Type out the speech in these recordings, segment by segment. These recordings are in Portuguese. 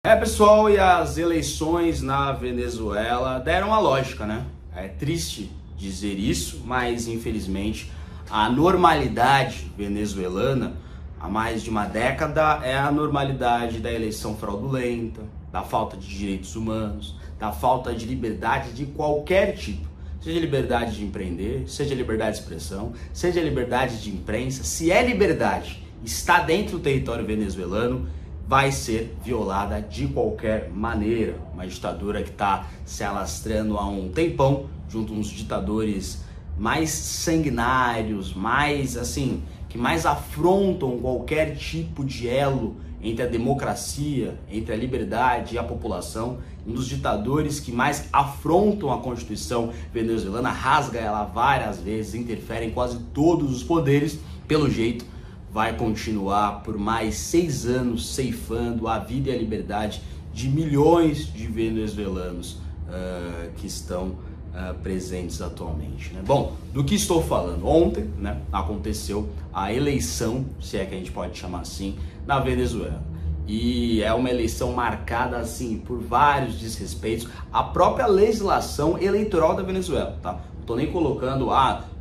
Pessoal, e as eleições na Venezuela deram a lógica, né? É triste dizer isso, mas infelizmente a normalidade venezuelana há mais de uma década é a normalidade da eleição fraudulenta, da falta de direitos humanos, da falta de liberdade de qualquer tipo. Seja liberdade de empreender, seja liberdade de expressão, seja liberdade de imprensa. Se é liberdade, está dentro do território venezuelano, vai ser violada de qualquer maneira. Uma ditadura que está se alastrando há um tempão, junto a uns ditadores mais sanguinários, que mais afrontam qualquer tipo de elo entre a democracia, entre a liberdade e a população. Um dos ditadores que mais afrontam a Constituição venezuelana, rasga ela várias vezes, interfere em quase todos os poderes. Pelo jeito, vai continuar por mais 6 anos ceifando a vida e a liberdade de milhões de venezuelanos que estão presentes atualmente, né? Bom, do que estou falando? Ontem, né, aconteceu a eleição, se é que a gente pode chamar assim, na Venezuela. E é uma eleição marcada assim por vários desrespeitos à própria legislação eleitoral da Venezuela, tá? Não tô nem colocando,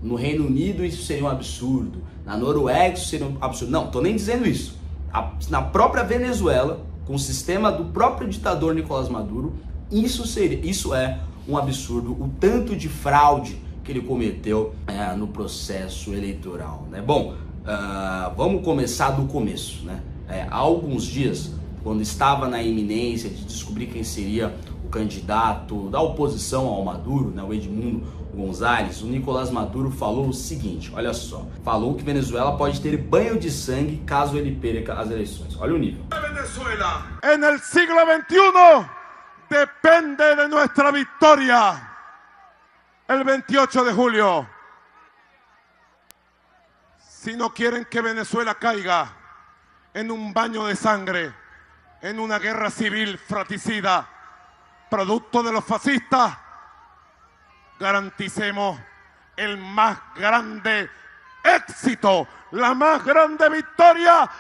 no Reino Unido isso seria um absurdo, na Noruega isso seria um absurdo. Não, tô nem dizendo isso. Na própria Venezuela, com o sistema do próprio ditador Nicolás Maduro, isso é um absurdo, o tanto de fraude que ele cometeu no processo eleitoral, né? Bom, vamos começar do começo, né? Há alguns dias, quando estava na iminência de descobrir quem seria o candidato da oposição ao Maduro, né, o Edmundo González, o Nicolás Maduro falou o seguinte, olha só, falou que Venezuela pode ter banho de sangue caso ele perca as eleições. Olha o nível. Venezuela, en el siglo XXI, depende de nuestra victoria. El 28 de julio. Si no quieren que Venezuela caiga en un baño de sangre, en una guerra civil fratricida, producto de los fascistas, garanticemos el más grande éxito, la más grande victoria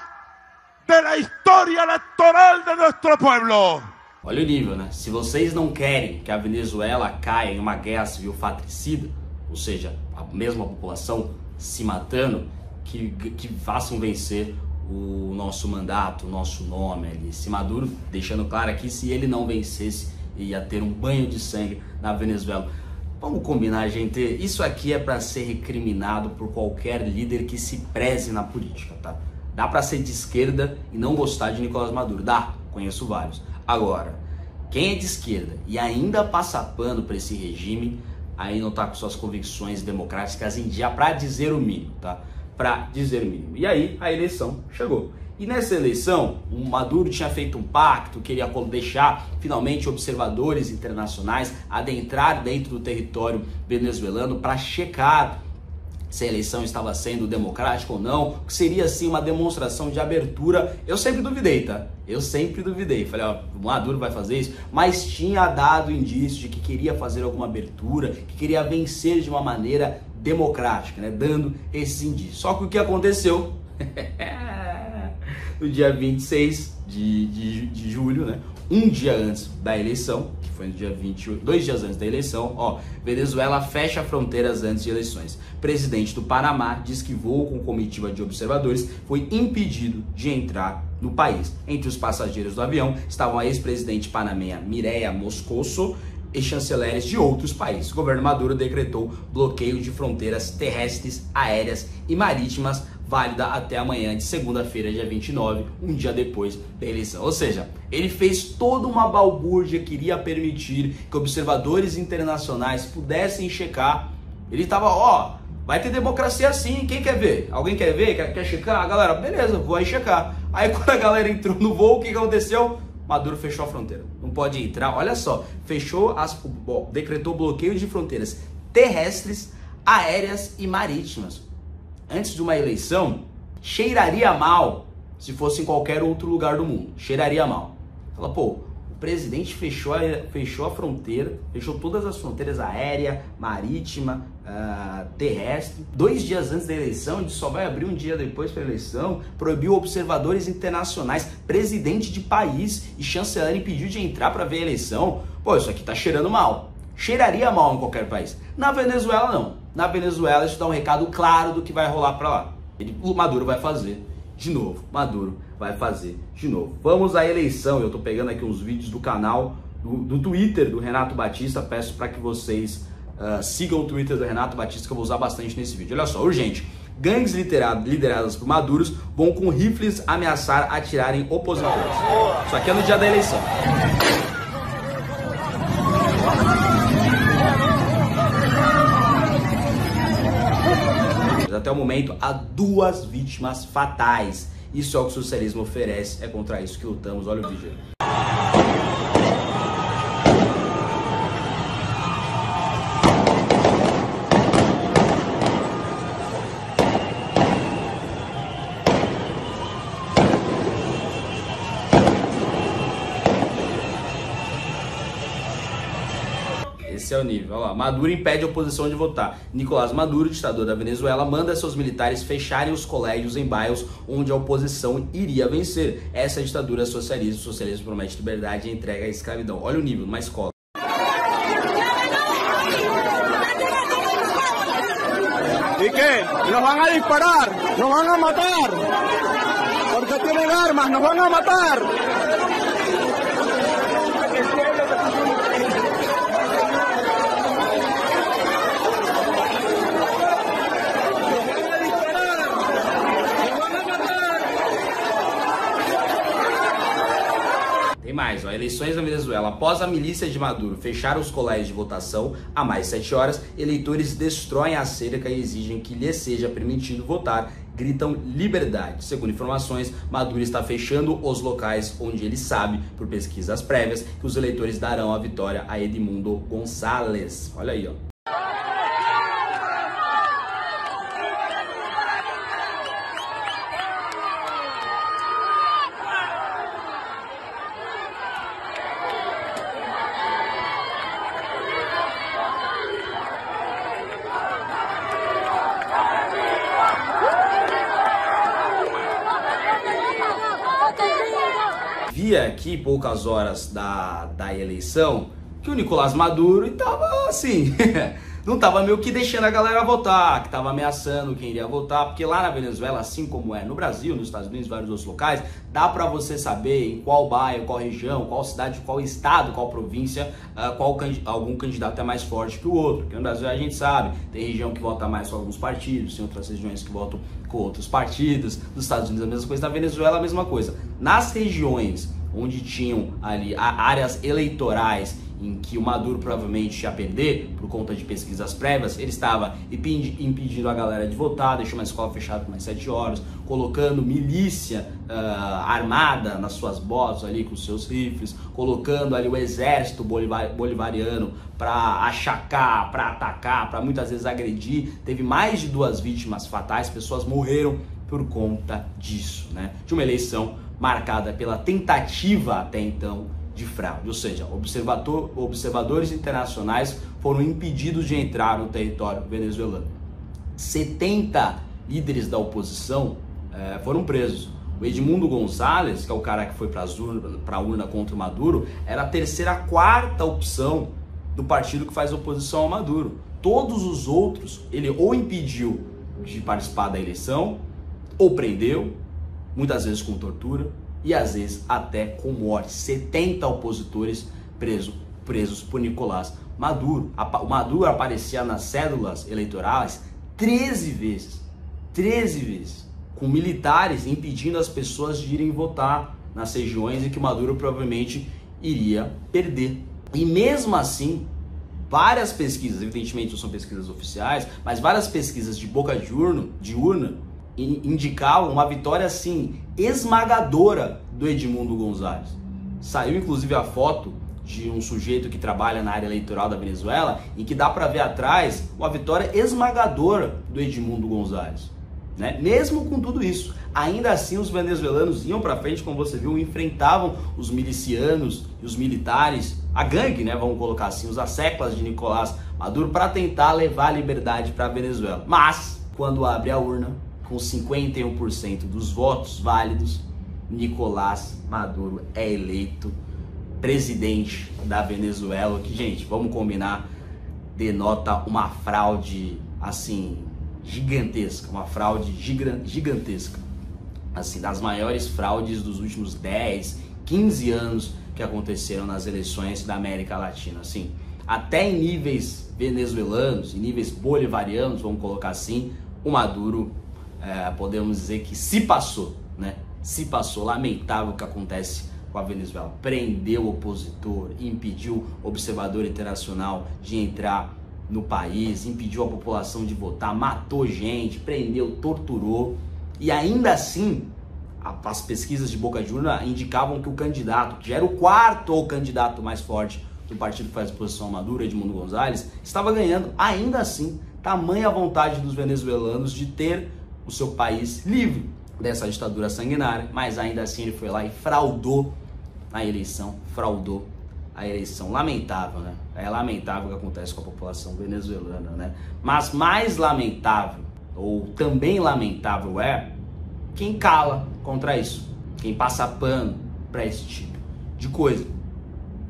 de la historia electoral de nuestro pueblo. Olha o nível, né? Se vocês não querem que a Venezuela caia em uma guerra civil fratricida, ou seja, a mesma população se matando, que façam vencer o nosso mandato, o nosso nome ali. Se Maduro, deixando claro aqui, se ele não vencesse, ia ter um banho de sangue na Venezuela. Vamos combinar, gente, isso aqui é para ser recriminado por qualquer líder que se preze na política, tá? Dá para ser de esquerda e não gostar de Nicolás Maduro, dá, conheço vários. Agora, quem é de esquerda e ainda passa pano para esse regime, aí não tá com suas convicções democráticas em dia, para dizer o mínimo, tá? Para dizer o mínimo. E aí a eleição chegou. E nessa eleição, o Maduro tinha feito um pacto, queria deixar finalmente observadores internacionais adentrar dentro do território venezuelano para checar se a eleição estava sendo democrática ou não, que seria assim uma demonstração de abertura. Eu sempre duvidei, tá? Eu sempre duvidei. Falei, o Maduro vai fazer isso, mas tinha dado indício de que queria fazer alguma abertura, que queria vencer de uma maneira democrática, né? Dando esses indícios. Só que o que aconteceu no dia 26 de julho, né? Um dia antes da eleição, que foi no dia 28, 2 dias antes da eleição, Venezuela fecha fronteiras antes de eleições. Presidente do Panamá diz que voo com comitiva de observadores foi impedido de entrar no país. Entre os passageiros do avião estavam a ex-presidente panameña Mireya Moscoso e chanceleres de outros países. O governo Maduro decretou bloqueio de fronteiras terrestres, aéreas e marítimas válida até amanhã de segunda-feira, dia 29, um dia depois da eleição. Ou seja, ele fez toda uma balbúrdia, queria permitir que observadores internacionais pudessem checar. Ele tava, vai ter democracia sim, quem quer ver? Alguém quer ver? Quer checar? Galera, beleza, vou aí checar. Aí quando a galera entrou no voo, o que aconteceu? Maduro fechou a fronteira, não pode entrar, olha só, decretou bloqueio de fronteiras terrestres, aéreas e marítimas. Antes de uma eleição, cheiraria mal se fosse em qualquer outro lugar do mundo, cheiraria mal. Fala, o presidente fechou a fronteira, fechou todas as fronteiras aérea, marítima, terrestre. 2 dias antes da eleição, a gente só vai abrir um dia depois para a eleição, proibiu observadores internacionais, presidente de país e chanceler impediu de entrar para ver a eleição. Pô, isso aqui tá cheirando mal. Cheiraria mal em qualquer país. Na Venezuela, não. Na Venezuela, isso dá um recado claro do que vai rolar para lá. O Maduro vai fazer de novo. Maduro vai fazer de novo. Vamos à eleição. Eu tô pegando aqui uns vídeos do canal, do Twitter do Renato Batista. Peço para que vocês sigam o Twitter do Renato Batista, que eu vou usar bastante nesse vídeo. Olha só, urgente. Gangues lideradas por Maduros vão com rifles ameaçar atirar em opositores. Isso aqui é no dia da eleição. Até o momento, há 2 vítimas fatais. Isso é o que o socialismo oferece, é contra isso que lutamos. Olha o vídeo aí. Esse é o nível. Olha lá. Maduro impede a oposição de votar. Nicolás Maduro, ditador da Venezuela, manda seus militares fecharem os colégios em bairros onde a oposição iria vencer. Essa é a ditadura socialista. O socialismo promete liberdade e entrega a escravidão. Olha o nível, numa escola. ¿Y qué? Nos van a disparar, nos van a matar, porque tienen armas, nos van a matar. Tem mais, ó, eleições na Venezuela. Após a milícia de Maduro fechar os colégios de votação há mais de 7 horas, eleitores destroem a cerca e exigem que lhes seja permitido votar. Gritam liberdade. Segundo informações, Maduro está fechando os locais onde ele sabe, por pesquisas prévias, que os eleitores darão a vitória a Edmundo González. Olha aí, ó. Via aqui, poucas horas da eleição, que o Nicolás Maduro estava assim, não estava meio que deixando a galera votar, que estava ameaçando quem iria votar, porque lá na Venezuela, assim como é no Brasil, nos Estados Unidos e vários outros locais, dá para você saber em qual bairro, qual região, qual cidade, qual estado, qual província, algum candidato é mais forte que o outro. Porque no Brasil a gente sabe, tem região que vota mais com alguns partidos, tem outras regiões que votam com outros partidos. Nos Estados Unidos a mesma coisa, na Venezuela a mesma coisa. Nas regiões onde tinham ali áreas eleitorais em que o Maduro provavelmente ia perder por conta de pesquisas prévias, ele estava impedindo a galera de votar, deixou uma escola fechada por mais 7 horas, colocando milícia armada nas suas botas ali com seus rifles, colocando ali o exército bolivariano para achacar, para atacar, para muitas vezes agredir. Teve mais de 2 vítimas fatais, pessoas morreram por conta disso, né? De uma eleição marcada pela tentativa até então de fraude, ou seja, observadores internacionais foram impedidos de entrar no território venezuelano. 70 líderes da oposição foram presos. O Edmundo González, que é o cara que foi para a urna contra o Maduro, era a 3ª, 4ª opção do partido que faz oposição ao Maduro. Todos os outros ele ou impediu de participar da eleição, ou prendeu, muitas vezes com tortura, e às vezes até com morte. 70 opositores presos por Nicolás Maduro. O Maduro aparecia nas cédulas eleitorais 13 vezes, com militares impedindo as pessoas de irem votar nas regiões em que o Maduro provavelmente iria perder. E mesmo assim, várias pesquisas, evidentemente não são pesquisas oficiais, mas várias pesquisas de boca de urna indicavam uma vitória assim esmagadora do Edmundo González. Saiu inclusive a foto de um sujeito que trabalha na área eleitoral da Venezuela, em que dá para ver atrás uma vitória esmagadora do Edmundo González. né? Mesmo com tudo isso, ainda assim os venezuelanos iam para frente, como você viu, enfrentavam os milicianos e os militares, a gangue, né, vamos colocar assim, os asseclas de Nicolás Maduro, para tentar levar a liberdade para a Venezuela. Mas, quando abre a urna, com 51% dos votos válidos, Nicolás Maduro é eleito presidente da Venezuela, que, gente, vamos combinar, denota uma fraude, assim, gigantesca, uma fraude gigantesca, assim, das maiores fraudes dos últimos 10, 15 anos que aconteceram nas eleições da América Latina, assim, até em níveis venezuelanos, em níveis bolivarianos, vamos colocar assim, o Maduro, podemos dizer que se passou, né? Se passou. Lamentável o que acontece com a Venezuela. Prendeu o opositor, impediu o observador internacional de entrar no país, impediu a população de votar, matou gente, prendeu, torturou. E ainda assim, as pesquisas de boca de urna indicavam que o candidato, que já era o quarto candidato mais forte do partido que faz oposição a Maduro, Edmundo González, estava ganhando. Ainda assim, tamanha a vontade dos venezuelanos de ter o seu país livre dessa ditadura sanguinária, mas ainda assim ele foi lá e fraudou a eleição, lamentável, né? É lamentável o que acontece com a população venezuelana, né? Mas mais lamentável, ou também lamentável, é quem cala contra isso, quem passa pano para esse tipo de coisa.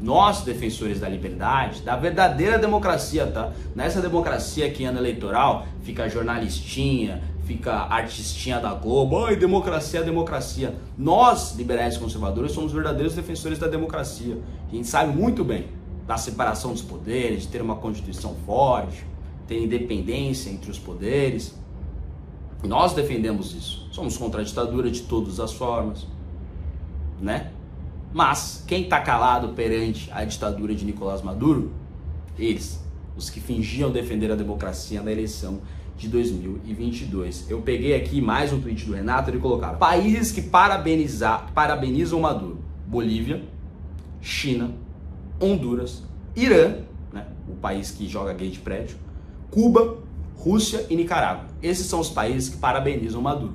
Nós, defensores da liberdade, da verdadeira democracia, tá? Nessa democracia que ano eleitoral fica jornalistinha, fica artistinha da Globo, ai, democracia é democracia. Nós, liberais e conservadores, somos verdadeiros defensores da democracia. A gente sabe muito bem da separação dos poderes, de ter uma constituição forte, ter independência entre os poderes. Nós defendemos isso. Somos contra a ditadura de todas as formas, né? Mas quem está calado perante a ditadura de Nicolás Maduro? Eles, os que fingiam defender a democracia na eleição de 2022. Eu peguei aqui mais um tweet do Renato, ele colocava: países que parabenizam Maduro: Bolívia, China, Honduras, Irã, né, o país que joga gay de prédio, Cuba, Rússia e Nicarágua. Esses são os países que parabenizam Maduro.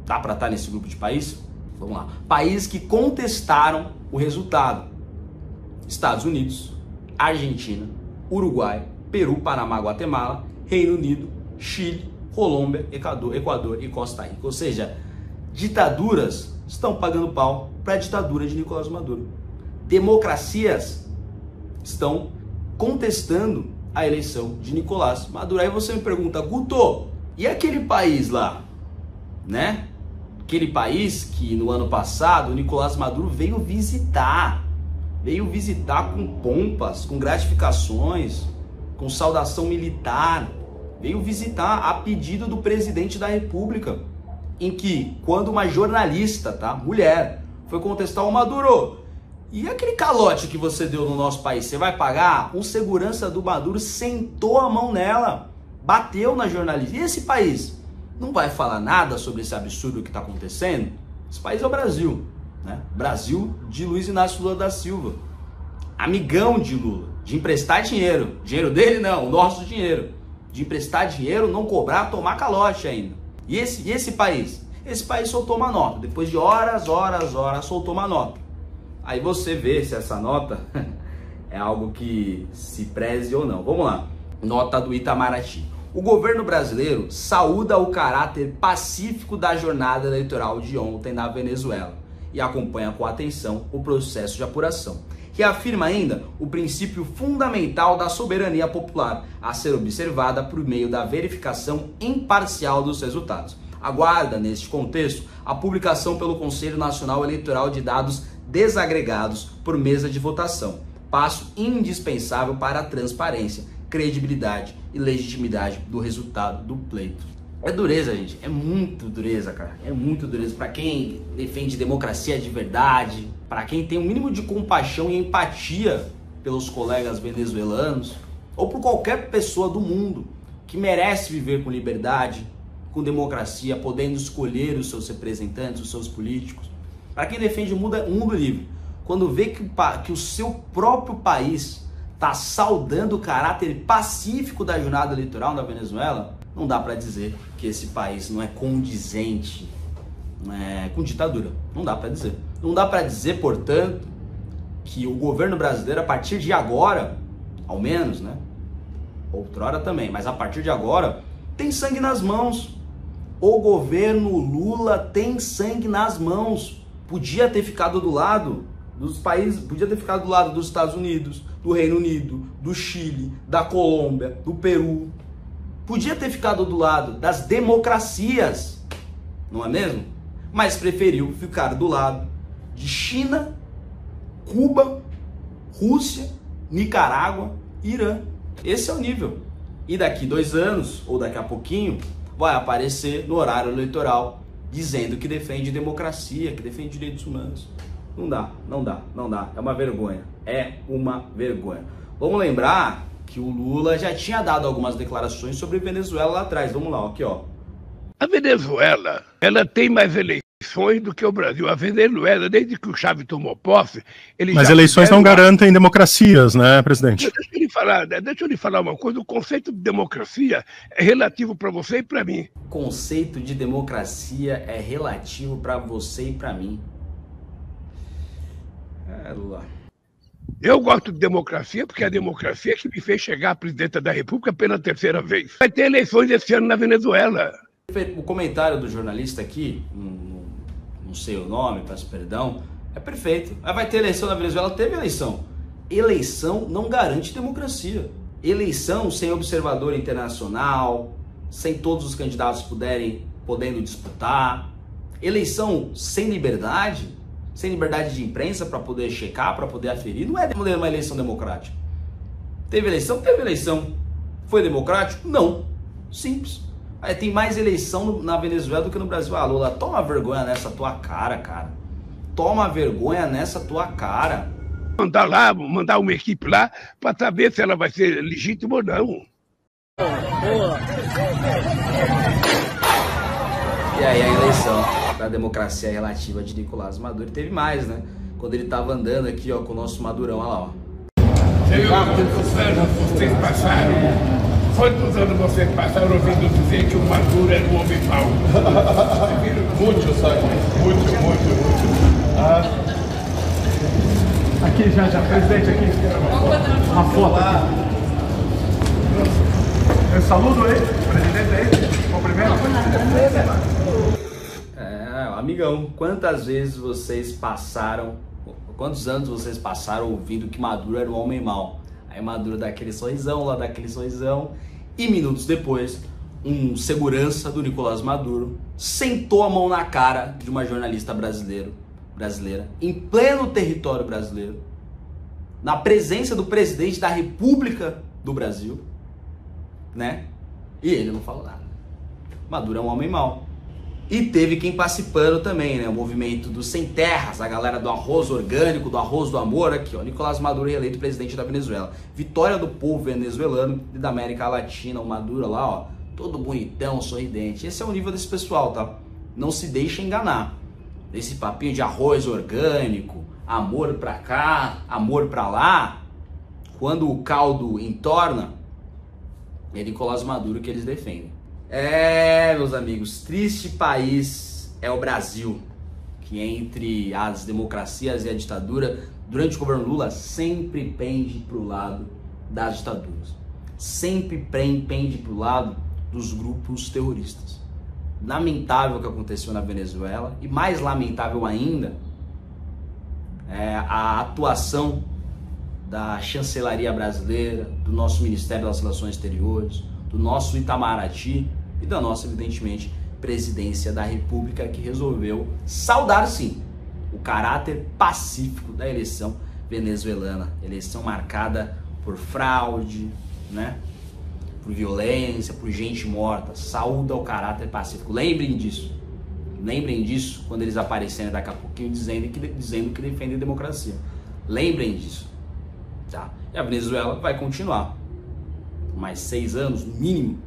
Dá para estar nesse grupo de países? Vamos lá. Países que contestaram o resultado: Estados Unidos, Argentina, Uruguai, Peru, Panamá, Guatemala, Reino Unido, Chile, Colômbia, Equador e Costa Rica. Ou seja, ditaduras estão pagando pau para a ditadura de Nicolás Maduro. Democracias estão contestando a eleição de Nicolás Maduro. Aí você me pergunta: Guto, e aquele país lá, né? Aquele país que no ano passado o Nicolás Maduro veio visitar com pompas, com gratificações, com saudação militar, veio visitar a pedido do presidente da República, em que, quando uma jornalista, tá, mulher, foi contestar o Maduro: e aquele calote que você deu no nosso país, você vai pagar? Um segurança do Maduro sentou a mão nela, bateu na jornalista. E esse país não vai falar nada sobre esse absurdo que está acontecendo? Esse país é o Brasil, né? Brasil de Luiz Inácio Lula da Silva, amigão de Lula, de emprestar dinheiro dele não, o nosso dinheiro, de emprestar dinheiro, não cobrar, tomar calote ainda. E esse país? Esse país soltou uma nota, depois de horas, soltou uma nota. Aí você vê se essa nota é algo que se preze ou não. Vamos lá, nota do Itamaraty. O governo brasileiro saúda o caráter pacífico da jornada eleitoral de ontem na Venezuela e acompanha com atenção o processo de apuração. Reafirma ainda o princípio fundamental da soberania popular a ser observada por meio da verificação imparcial dos resultados. Aguarda, neste contexto, a publicação pelo Conselho Nacional Eleitoral de dados desagregados por mesa de votação, passo indispensável para a transparência, credibilidade e legitimidade do resultado do pleito. É dureza, gente. É muito dureza, cara. É muito dureza. Para quem defende democracia de verdade, para quem tem um mínimo de compaixão e empatia pelos colegas venezuelanos, ou por qualquer pessoa do mundo que merece viver com liberdade, com democracia, podendo escolher os seus representantes, os seus políticos. Para quem defende o mundo livre, quando vê que o seu próprio país está saudando o caráter pacífico da jornada eleitoral na Venezuela, não dá para dizer que esse país não é condizente com ditadura. Não dá para dizer. Não dá para dizer, portanto, que o governo brasileiro, a partir de agora, ao menos, né? Outrora também, mas a partir de agora, tem sangue nas mãos. O governo Lula tem sangue nas mãos. Podia ter ficado do lado dos países, podia ter ficado do lado dos Estados Unidos, do Reino Unido, do Chile, da Colômbia, do Peru. Podia ter ficado do lado das democracias, não é mesmo? Mas preferiu ficar do lado de China, Cuba, Rússia, Nicarágua, Irã. Esse é o nível. E daqui 2 anos, ou daqui a pouquinho, vai aparecer no horário eleitoral dizendo que defende democracia, que defende direitos humanos. Não dá, não dá, não dá. É uma vergonha. É uma vergonha. Vamos lembrar que o Lula já tinha dado algumas declarações sobre Venezuela lá atrás. Vamos lá, aqui, ó. A Venezuela, ela tem mais eleições do que o Brasil. A Venezuela, desde que o Chávez tomou posse... Mas eleições não garantem democracias, né, presidente? Deixa eu lhe falar uma coisa. O conceito de democracia é relativo para você e para mim. O conceito de democracia é relativo para você e para mim. Lula. Eu gosto de democracia porque é a democracia que me fez chegar a presidenta da República pela 3ª vez. Vai ter eleições esse ano na Venezuela. O comentário do jornalista aqui, não sei o nome, peço perdão, é perfeito. Vai ter eleição na Venezuela? Teve eleição. Eleição não garante democracia. Eleição sem observador internacional, sem todos os candidatos podendo disputar. Eleição sem liberdade de imprensa para poder checar, para poder aferir, não é uma eleição democrática. Teve eleição? Teve eleição. Foi democrático? Não. Simples. Tem mais eleição na Venezuela do que no Brasil. Ah, Lula, toma vergonha nessa tua cara, cara. Toma vergonha nessa tua cara. Mandar uma equipe lá para saber se ela vai ser legítima ou não. Boa. E aí a eleição da democracia relativa de Nicolás Maduro teve mais, né? Quando ele tava andando aqui, ó, com o nosso Madurão, olha lá, ó. Quantos anos vocês passaram? Quantos anos vocês passaram ouvindo dizer que o Maduro era um homem mau? Muito, sabe? Muito. Aqui já, presidente, aqui. Uma foto aqui. Eu saludo aí, presidente aí. Cumprimento. Amigão, quantos anos vocês passaram ouvindo que Maduro era um homem mau? Aí Maduro dá aquele sorrisão, lá dá aquele sorrisão, e minutos depois, um segurança do Nicolás Maduro sentou a mão na cara de uma jornalista brasileira, em pleno território brasileiro, na presença do presidente da República do Brasil, né? E ele não falou nada. Maduro é um homem mau. E teve quem passe pano também, né? O movimento dos sem terras, a galera do arroz orgânico, do arroz do amor, aqui, ó. Nicolás Maduro reeleito presidente da Venezuela. Vitória do povo venezuelano e da América Latina. O Maduro lá, ó, todo bonitão, sorridente. Esse é o nível desse pessoal, tá? Não se deixa enganar. Esse papinho de arroz orgânico, amor pra cá, amor pra lá. Quando o caldo entorna, é Nicolás Maduro que eles defendem. Meus amigos, triste país é o Brasil, que entre as democracias e a ditadura, durante o governo Lula, sempre pende para o lado das ditaduras. Sempre pende para o lado dos grupos terroristas. Lamentável o que aconteceu na Venezuela, e mais lamentável ainda é a atuação da chancelaria brasileira, do nosso Ministério das Relações Exteriores, do nosso Itamaraty e da nossa, evidentemente, presidência da República, que resolveu saudar, sim, o caráter pacífico da eleição venezuelana. Eleição marcada por fraude, né? Por violência, por gente morta. Saúda o caráter pacífico. Lembrem disso. Lembrem disso quando eles aparecerem daqui a pouquinho dizendo que defendem a democracia. Lembrem disso. Tá? E a Venezuela vai continuar mais 6 anos, no mínimo,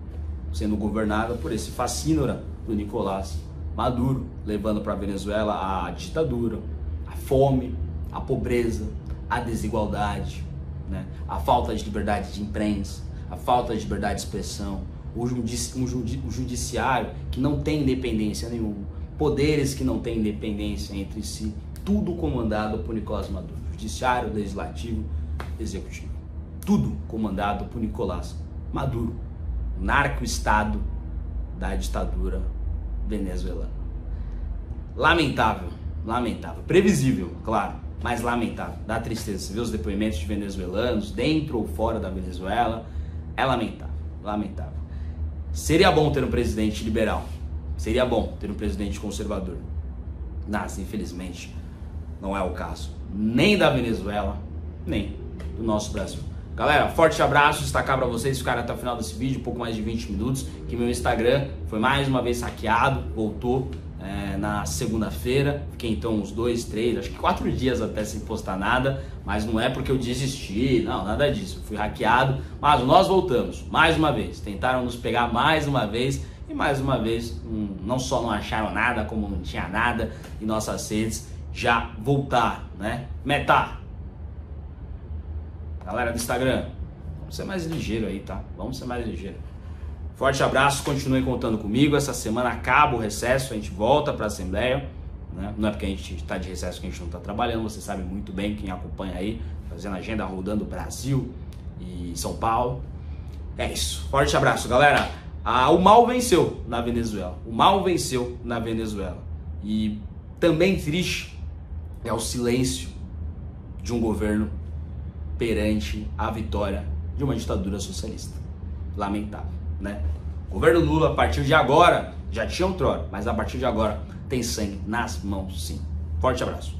sendo governada por esse facínora do Nicolás Maduro, levando para a Venezuela a ditadura, a fome, a pobreza, a desigualdade, né? A falta de liberdade de imprensa, a falta de liberdade de expressão, um judiciário que não tem independência nenhuma, poderes que não têm independência entre si, tudo comandado por Nicolás Maduro, judiciário, legislativo, executivo, tudo comandado por Nicolás Maduro, o narco-estado da ditadura venezuelana. Lamentável, lamentável, previsível, claro, mas lamentável, dá tristeza. Você vê os depoimentos de venezuelanos, dentro ou fora da Venezuela, é lamentável, lamentável. Seria bom ter um presidente liberal, seria bom ter um presidente conservador, mas infelizmente não é o caso, nem da Venezuela, nem do nosso Brasil. Galera, forte abraço, destacar para vocês ficarem até o final desse vídeo, um pouco mais de 20 minutos, que meu Instagram foi mais uma vez hackeado, voltou na segunda-feira, fiquei então uns 2, 3, acho que 4 dias até sem postar nada, mas não é porque eu desisti, não, nada disso, fui hackeado, mas nós voltamos, mais uma vez, tentaram nos pegar mais uma vez, e mais uma vez, não só não acharam nada, como não tinha nada, e nossas redes já voltaram, né? Meta! Galera do Instagram, vamos ser mais ligeiro aí, tá? Vamos ser mais ligeiro. Forte abraço, continuem contando comigo. Essa semana acaba o recesso, a gente volta para a Assembleia, né? Não é porque a gente está de recesso que a gente não está trabalhando, você sabe muito bem, quem acompanha aí, fazendo agenda, rodando o Brasil e São Paulo. É isso, forte abraço, galera. O mal venceu na Venezuela, o mal venceu na Venezuela. E também triste é o silêncio de um governo perante a vitória de uma ditadura socialista. Lamentável, né? O governo Lula, a partir de agora, já tinha outrora, mas a partir de agora tem sangue nas mãos, sim. Forte abraço.